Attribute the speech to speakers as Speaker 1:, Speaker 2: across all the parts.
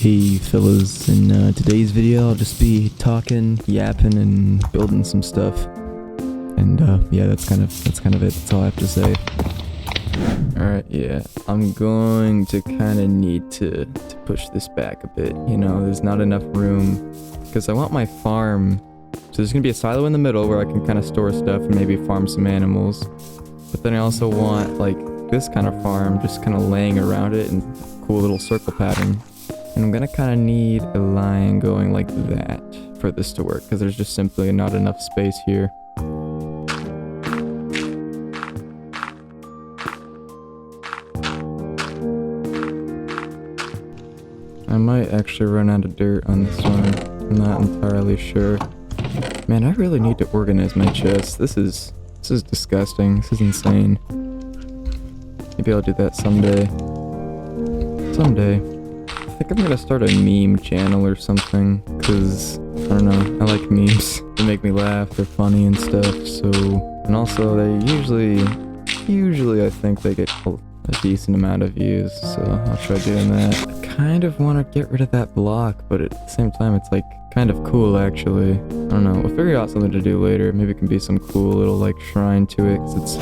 Speaker 1: Hey fellas, in today's video I'll just be talking, yapping, and building some stuff. And yeah, that's kind of it. That's all I have to say. Alright, yeah, I'm going to kind of need to push this back a bit. You know, there's not enough room because I want my farm. So there's gonna be a silo in the middle where I can kind of store stuff and maybe farm some animals. But then I also want like this kind of farm just kind of laying around it in a cool little circle pattern. And I'm gonna kind of need a line going like that for this to work because there's just simply not enough space here. I might actually run out of dirt on this one. I'm not entirely sure. Man, I really need to organize my chest. This is disgusting. This is insane. Maybe I'll do that someday. I think I'm gonna start a meme channel or something, because, I don't know, I like memes. They make me laugh, they're funny and stuff, so... And also, they usually I think they get a decent amount of views, so I'll try doing that. I kind of want to get rid of that block, but at the same time, it's like, kind of cool, actually. I don't know, we'll figure out something to do later. Maybe it can be some cool little, like, shrine to it, because it's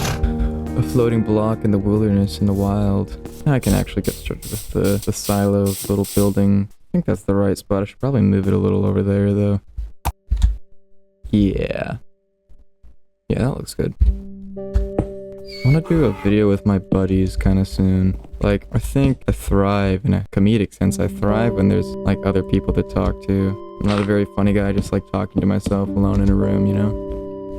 Speaker 1: a floating block in the wilderness, in the wild. I can actually get started with the silo little building. I think that's the right spot. I should probably move it a little over there, though. Yeah, that looks good. I want to do a video with my buddies kind of soon. Like, I think I thrive in a comedic sense. I thrive when there's, like, other people to talk to. I'm not a very funny guy, I just like talking to myself alone in a room, you know?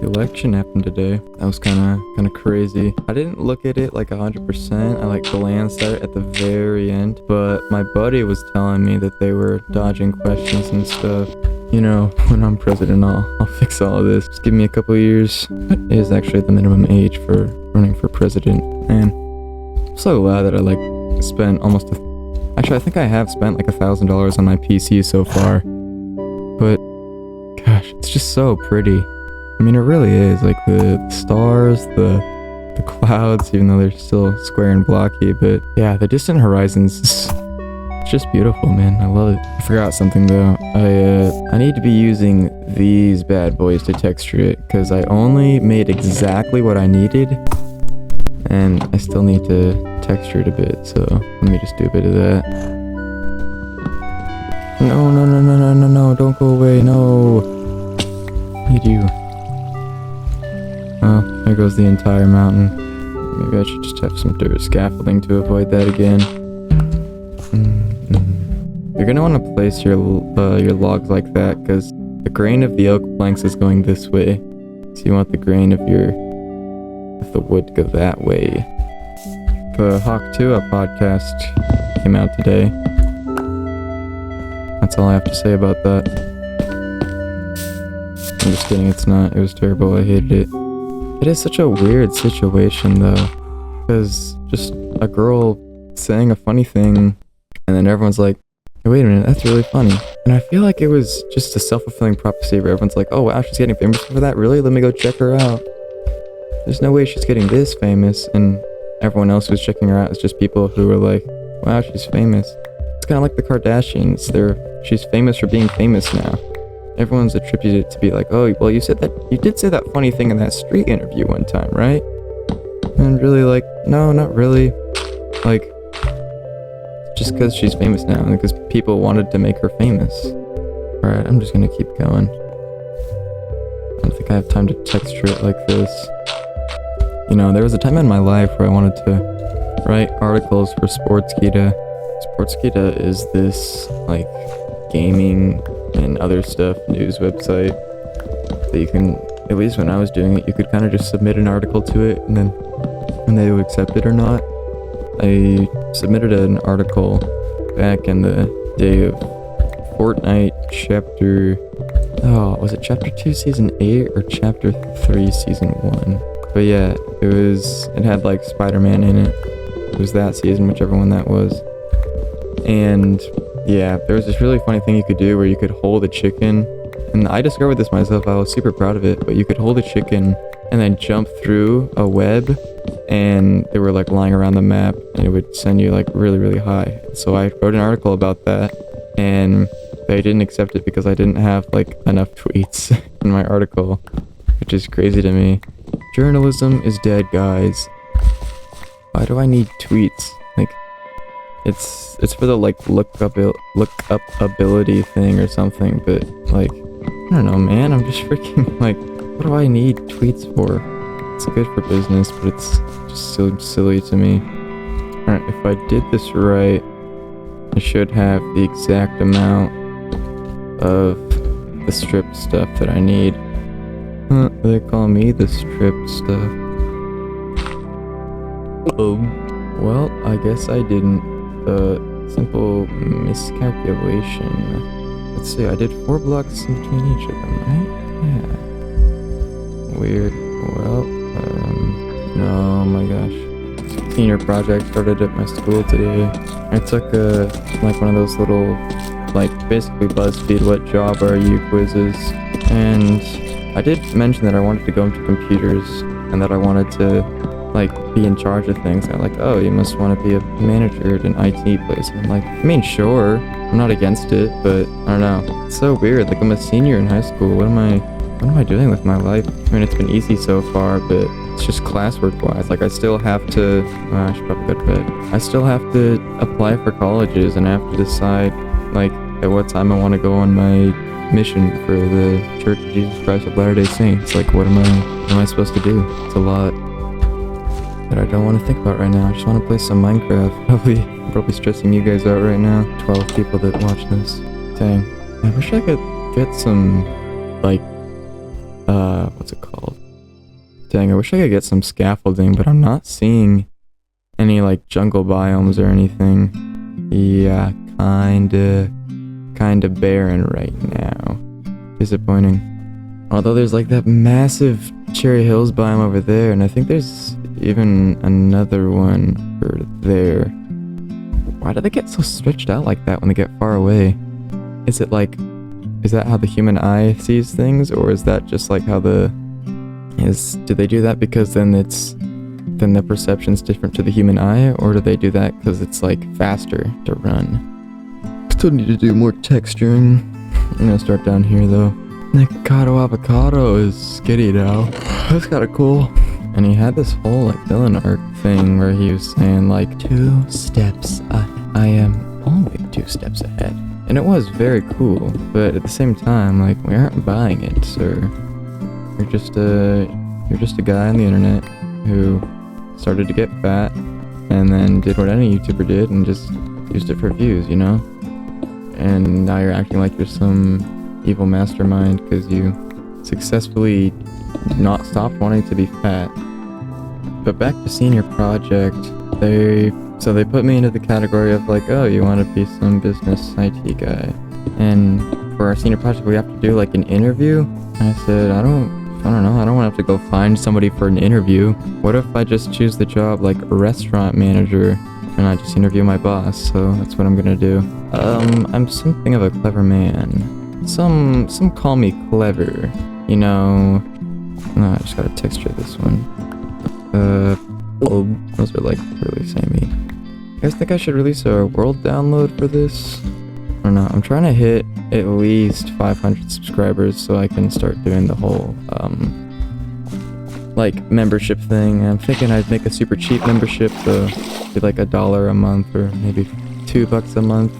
Speaker 1: The election happened today. That was kind of crazy. I didn't look at it like 100%. I like glanced at it at the very end. But my buddy was telling me that they were dodging questions and stuff. You know, when I'm president, I'll fix all of this. Just give me a couple years. What is actually the minimum age for running for president? Man, I'm so glad that I like spent almost actually, I think I have spent like $1,000 on my PC so far. But gosh, it's just so pretty. I mean, it really is, like, the stars, the clouds, even though they're still square and blocky, but yeah, the distant horizons, it's just beautiful, man. I love it. I forgot something, though. I need to be using these bad boys to texture it, because I only made exactly what I needed, and I still need to texture it a bit, so let me just do a bit of that. No, don't go away, no. Need you. Oh, there goes the entire mountain. Maybe I should just have some dirt scaffolding to avoid that again. You're gonna want to place your logs like that, because the grain of the oak planks is going this way. So you want the grain of the wood go that way. The Hawk 2 podcast came out today. That's all I have to say about that. I'm just kidding, it's not. It was terrible, I hated it. It is such a weird situation, though, because just a girl saying a funny thing, and then everyone's like, hey, wait a minute, that's really funny. And I feel like it was just a self-fulfilling prophecy where everyone's like, oh wow, she's getting famous for that? Really? Let me go check her out. There's no way she's getting this famous, and everyone else who's checking her out is just people who are like, wow, she's famous. It's kind of like the Kardashians. She's famous for being famous now. Everyone's attributed it to be like, oh, well, you did say that funny thing in that street interview one time, right? And really, like, no, not really. Like, just because she's famous now, and because people wanted to make her famous. Alright, I'm just gonna keep going. I don't think I have time to texture it like this. You know, there was a time in my life where I wanted to write articles for Sportskeeda. Sportskeeda is this, like, gaming and other stuff news website that you can, at least when I was doing it, you could kind of just submit an article to it, and then when they would accept it or not. I submitted an article back in the day of Fortnite chapter, was it chapter 2 season 8 or chapter 3 season 1? But yeah, it had like Spider-Man in it. It was that season, whichever one that was. And yeah, there was this really funny thing you could do where you could hold a chicken, and I discovered this myself. I was super proud of it, but you could hold a chicken and then jump through a web, and they were like lying around the map, and it would send you like really, really high. So I wrote an article about that, and they didn't accept it because I didn't have like enough tweets in my article, which is crazy to me. Journalism is dead, guys. Why do I need tweets? Like, it's for the like look up ability thing or something, but like, I don't know, man. I'm just freaking like, what do I need tweets for? It's good for business, but it's just so silly to me. Alright, if I did this right, I should have the exact amount of the strip stuff that I need. They call me the strip stuff. Oh, well, I guess I didn't. Simple miscalculation. Let's see, I did 4 blocks in between each of them, right? Yeah. Weird. Well, no, oh my gosh. Senior project started at my school today. I took like one of those little, like basically BuzzFeed what job are you quizzes, and I did mention that I wanted to go into computers and that I wanted to like be in charge of things. And I'm like, oh, you must want to be a manager at an IT place. And I'm like, I mean, sure, I'm not against it, but I don't know. It's so weird. Like, I'm a senior in high school. What am I doing with my life? I mean, it's been easy so far, but it's just classwork wise. Like, I still have to, I should probably go to bed. I still have to apply for colleges and I have to decide, like, at what time I want to go on my mission for the Church of Jesus Christ of Latter-day Saints. Like, what am I supposed to do? It's a lot that I don't want to think about right now. I just want to play some Minecraft. Probably stressing you guys out right now. 12 people that watch this. Dang. I wish I could get some, like, what's it called? Dang, I wish I could get some scaffolding, but I'm not seeing any, like, jungle biomes or anything. Yeah, kinda barren right now. Disappointing. Although there's, like, that massive Cherry Hills biome over there, and I think there's even another one over there. Why do they get so stretched out like that when they get far away? Is that how the human eye sees things, or is that just like how do they do that because then the perception's different to the human eye, or do they do that because it's like faster to run? Still need to do more texturing. I'm gonna start down here though. Nikocado Avocado is skitty now. That's kinda cool. And he had this whole like villain arc thing where he was saying like 2 steps, I am only 2 steps ahead. And it was very cool, but at the same time, like, we aren't buying it, sir. You're just a guy on the internet who started to get fat and then did what any YouTuber did and just used it for views, you know? And now you're acting like you're some evil mastermind because you successfully not stopped wanting to be fat. But back to senior project, they put me into the category of like, oh, you want to be some business IT guy, and for our senior project we have to do like an interview. And I said, I don't know, I don't want to have to go find somebody for an interview. What if I just choose the job like restaurant manager and I just interview my boss? So that's what I'm gonna do. I'm something of a clever man. Some call me clever, you know. No, I just gotta texture this one. Those are like really samey. You guys think I should release a world download for this? I don't know. I'm trying to hit at least 500 subscribers so I can start doing the whole like membership thing. I'm thinking I'd make a super cheap membership, so be like $1 a month or maybe $2 a month.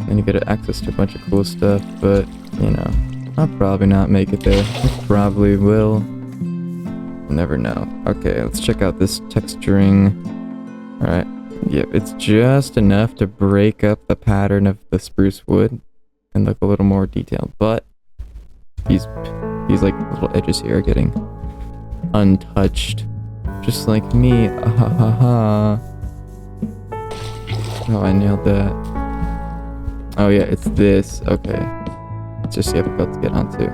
Speaker 1: Then you get access to a bunch of cool stuff, but you know, I'll probably not make it there. I probably will. Never know. Okay, let's check out this texturing. Alright. Yep, it's just enough to break up the pattern of the spruce wood and look a little more detailed, but these like little edges here are getting untouched. Just like me. Oh, I nailed that. Oh yeah, it's this. Okay. It's just the other belt to get onto.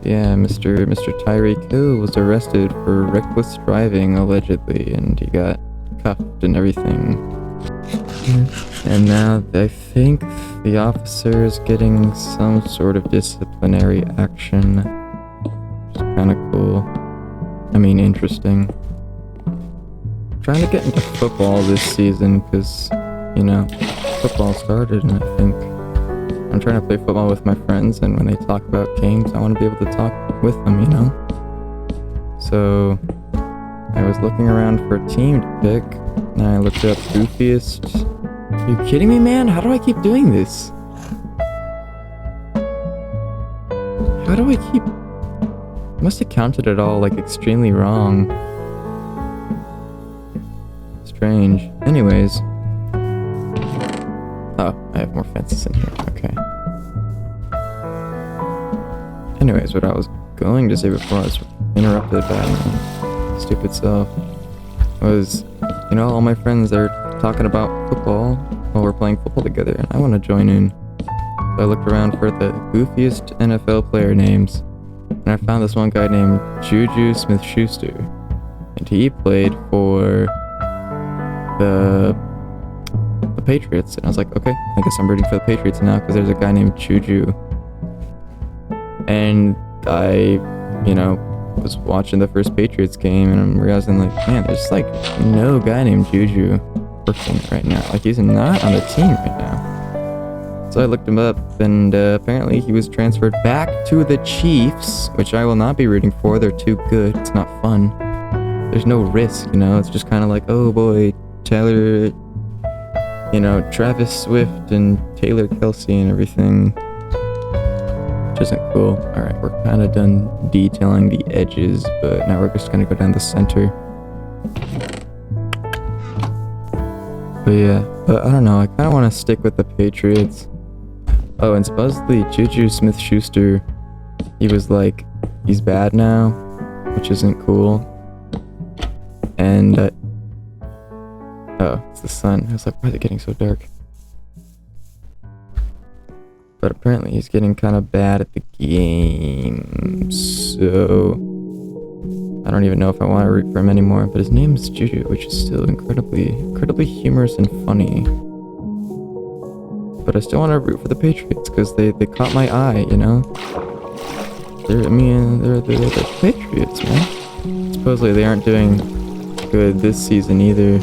Speaker 1: Yeah, Mr. Tyreek Hill was arrested for reckless driving, allegedly, and he got cuffed and everything. And now I think the officer is getting some sort of disciplinary action. Which is kind of cool. I mean, interesting. I'm trying to get into football this season because, you know, football started, and I think I'm trying to play football with my friends, and when they talk about games, I want to be able to talk with them, you know? So I was looking around for a team to pick, and I looked up goofiest. Are you kidding me, man? How do I keep doing this? How do I keep... I must have counted it all, like, extremely wrong. Strange. Anyways. Oh, I have more fences in here. Okay. Anyways, what I was going to say before I was interrupted by my stupid self was, you know, all my friends, they're talking about football while we're playing football together, and I want to join in. So I looked around for the goofiest NFL player names, and I found this one guy named Juju Smith-Schuster, and he played for the Patriots, and I was like, okay, I guess I'm rooting for the Patriots now because there's a guy named Juju. And I, you know, was watching the first Patriots game, and I'm realizing, like, man, there's like no guy named Juju working right now. Like, he's not on the team right now. So I looked him up, and apparently he was transferred back to the Chiefs, which I will not be rooting for. They're too good. It's not fun. There's no risk, you know. It's just kind of like, oh boy, Taylor, you know, Travis Swift and Taylor Kelsey and everything, which isn't cool. Alright, we're kind of done detailing the edges, but now we're just gonna go down the center. But yeah, but I don't know, I kind of want to stick with the Patriots. Oh, and supposedly Juju Smith-Schuster, he was like, he's bad now, which isn't cool. And oh, it's the sun. I was like, why is it getting so dark? But apparently he's getting kind of bad at the game, so I don't even know if I want to root for him anymore. But his name is Juju, which is still incredibly humorous and funny. But I still want to root for the Patriots because they caught my eye, you know. They're the Patriots, man. Supposedly they aren't doing good this season either.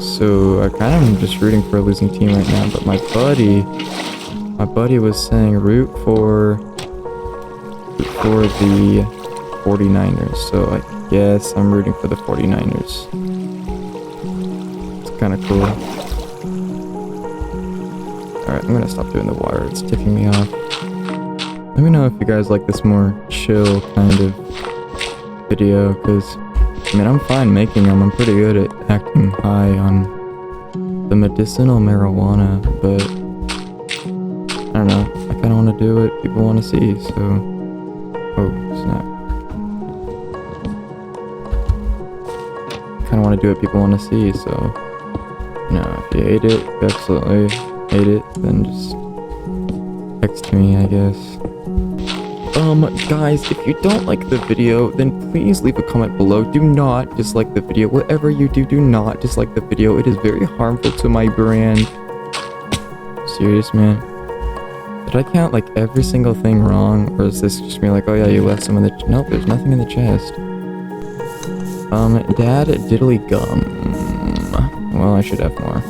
Speaker 1: So I kind of am just rooting for a losing team right now, but my buddy was saying root for the 49ers, so I guess I'm rooting for the 49ers. It's kind of cool. Alright, I'm gonna stop doing the water, it's ticking me off. Let me know if you guys like this more chill kind of video, because I mean, I'm fine making them. I'm pretty good at acting high on the medicinal marijuana, but I don't know. I kind of want to do what people want to see, so... Oh, snap. I kind of want to do what people want to see, so... You know, if you hate it, if you absolutely hate it, then just text me, I guess. Guys, if you don't like the video, then please leave a comment below. Do not dislike the video. Whatever you do, do not dislike the video. It is very harmful to my brand. Serious, man. Did I count, like, every single thing wrong? Or is this just me like, oh yeah, you left some in the... Nope, there's nothing in the chest. Dad diddly gum. Well, I should have more.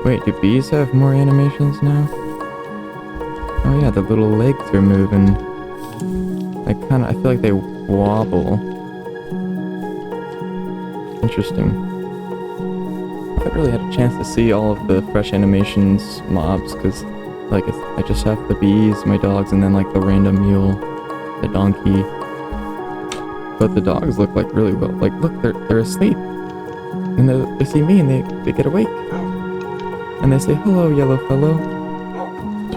Speaker 1: Wait, do bees have more animations now? Oh yeah, the little legs are moving. I feel like they wobble. Interesting. I haven't really had a chance to see all of the fresh animations mobs, because, like, I just have the bees, my dogs, and then, like, the random mule, the donkey. But the dogs look, like, really well. Like, look, they're asleep. And they see me, and they get awake. And they say, hello, yellow fellow.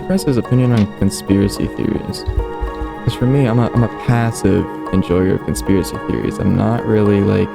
Speaker 1: His opinion on conspiracy theories. Because for me, I'm a passive enjoyer of conspiracy theories. I'm not really like,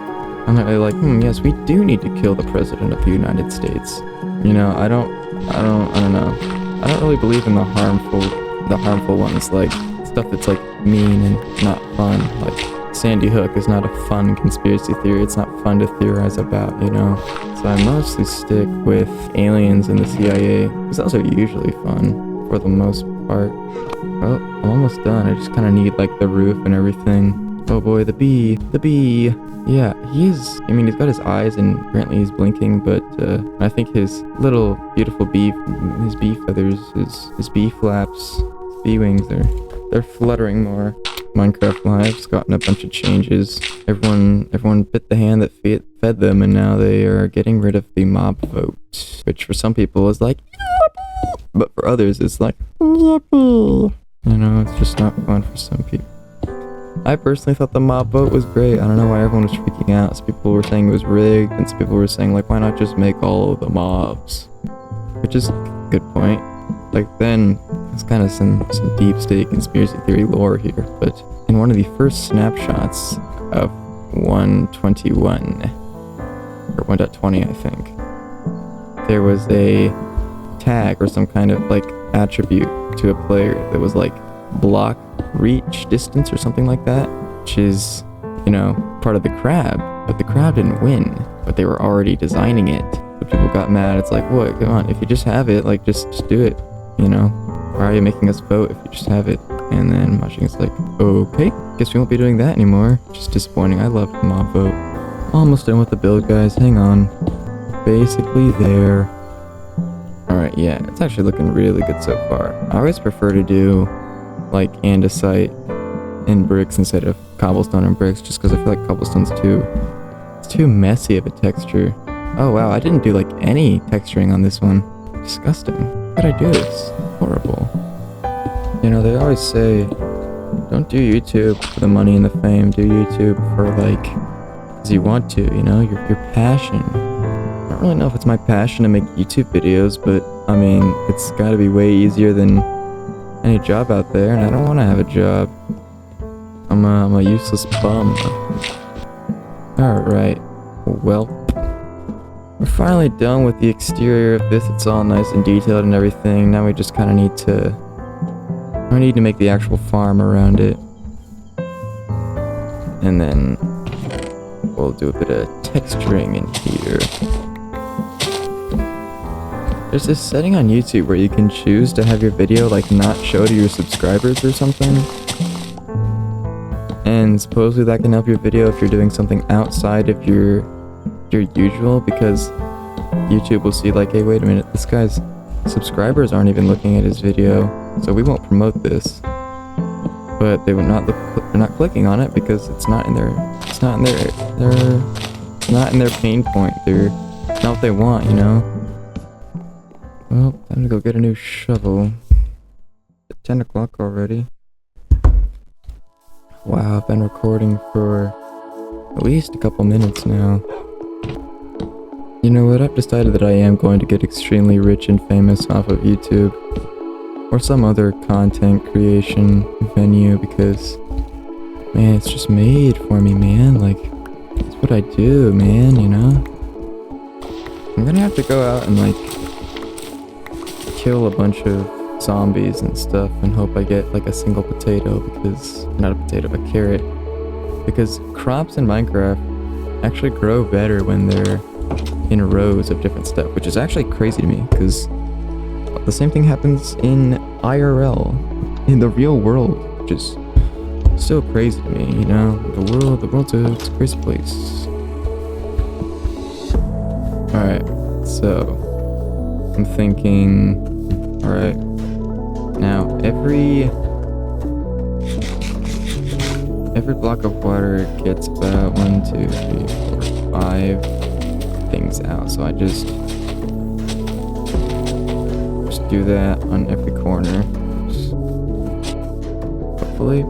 Speaker 1: yes, we do need to kill the president of the United States. You know, I don't know. I don't really believe in the harmful ones, like stuff that's like mean and not fun. Like Sandy Hook is not a fun conspiracy theory. It's not fun to theorize about, you know. So I mostly stick with aliens and the CIA, because those are usually fun. For the most part. Well, I'm almost done. I just kind of need like the roof and everything. Oh boy, the bee. The bee. Yeah, I mean, he's got his eyes and apparently he's blinking, but I think his little beautiful his bee feathers, his bee flaps, his bee wings, they're fluttering more. Minecraft Live's gotten a bunch of changes. Everyone bit the hand that fed them, and now they are getting rid of the mob vote, which for some people is like, yippee! But for others it's like, yippee! You know, it's just not fun for some people. I personally thought the mob vote was great. I don't know why everyone was freaking out. Some people were saying it was rigged, and some people were saying, like, why not just make all of the mobs? Which is a good point. Like, then, it's kind of some deep state conspiracy theory lore here, but in one of the first snapshots of 1.21, or 1.20, I think, there was a tag or some kind of, like, attribute to a player that was, like, block reach distance or something like that, which is, you know, part of the crab, but the crab didn't win, but they were already designing it, so people got mad. It's like, what, come on, if you just have it, like, just do it, you know, why are you making us vote if you just have it? And then watching it's like, okay, guess we won't be doing that anymore. Just disappointing. I love the mob vote. Almost done with the build, guys, hang on, basically there. Alright, yeah, it's actually looking really good so far. I always prefer to do like andesite and bricks instead of cobblestone and bricks, just because I feel like cobblestone's too messy of a texture. Oh wow, I didn't do like any texturing on this one. Disgusting. How'd I do this? Horrible. You know, they always say, don't do YouTube for the money and the fame, do YouTube for like, because you want to, you know, your passion. I don't really know if it's my passion to make YouTube videos, but I mean, it's gotta be way easier than any job out there, and I don't want to have a job. I'm a useless bum. Alright, well, we're finally done with the exterior of this. It's all nice and detailed and everything. Now we just kind of need to make the actual farm around it, and then we'll do a bit of texturing in here. There's this setting on YouTube where you can choose to have your video like not show to your subscribers or something. And supposedly that can help your video if you're doing something outside of your usual, because YouTube will see like, hey, wait a minute, this guy's subscribers aren't even looking at his video, so we won't promote this. But they're not clicking on it because it's not in their pain point. They're not what they want, you know? Well, time to go get a new shovel. It's 10 o'clock already. Wow, I've been recording for at least a couple minutes now. You know what, I've decided that I am going to get extremely rich and famous off of YouTube. Or some other content creation venue, because, man, it's just made for me, man. Like, it's what I do, man, you know? I'm gonna have to go out and, like, kill a bunch of zombies and stuff and hope I get like a single potato, because not a potato, a carrot, because crops in Minecraft actually grow better when they're in rows of different stuff, which is actually crazy to me, because the same thing happens in IRL, in the real world, which is so crazy to me, you know? The world's a crazy place. Alright, so I'm thinking, alright, now every block of water gets about 1, 2, 3, 4, 5 things out, so I just do that on every corner. Hopefully.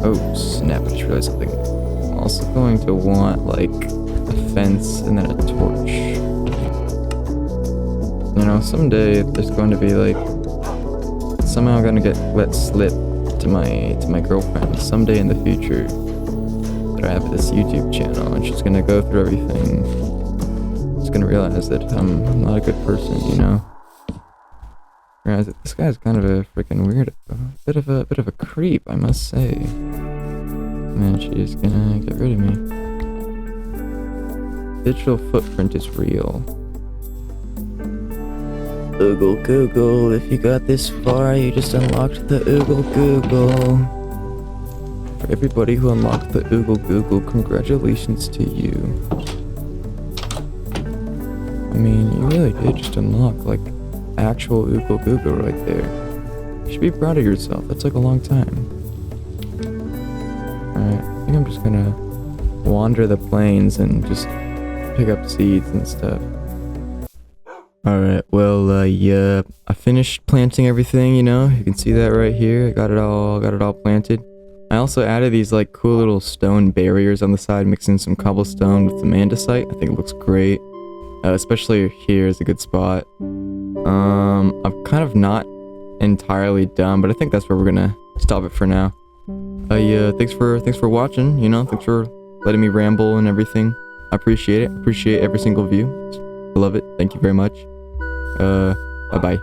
Speaker 1: Oh snap, I just realized something. I'm also going to want like a fence and then a torch. You know, someday there's going to be like, somehow I'm gonna get let slip to my girlfriend someday in the future that I have this YouTube channel, and she's gonna go through everything. She's gonna realize that I'm not a good person, you know. Realize that this guy's kind of a freaking weirdo, bit of a creep, I must say. And then she's gonna get rid of me. Digital footprint is real. Oogle Google, if you got this far, you just unlocked the Oogle Google. For everybody who unlocked the Oogle Google, congratulations to you. I mean, you really did just unlock, like, actual Oogle Google right there. You should be proud of yourself. That took a long time. Alright, I think I'm just gonna wander the plains and just pick up seeds and stuff. Alright, well, yeah, I finished planting everything, you know, you can see that right here. I got it all planted. I also added these, like, cool little stone barriers on the side, mixing some cobblestone with some andesite. I think it looks great. Especially here is a good spot. I'm kind of not entirely done, but I think that's where we're gonna stop it for now. Yeah, thanks for watching, you know, thanks for letting me ramble and everything. I appreciate it. Appreciate every single view. I love it. Thank you very much. Bye-bye.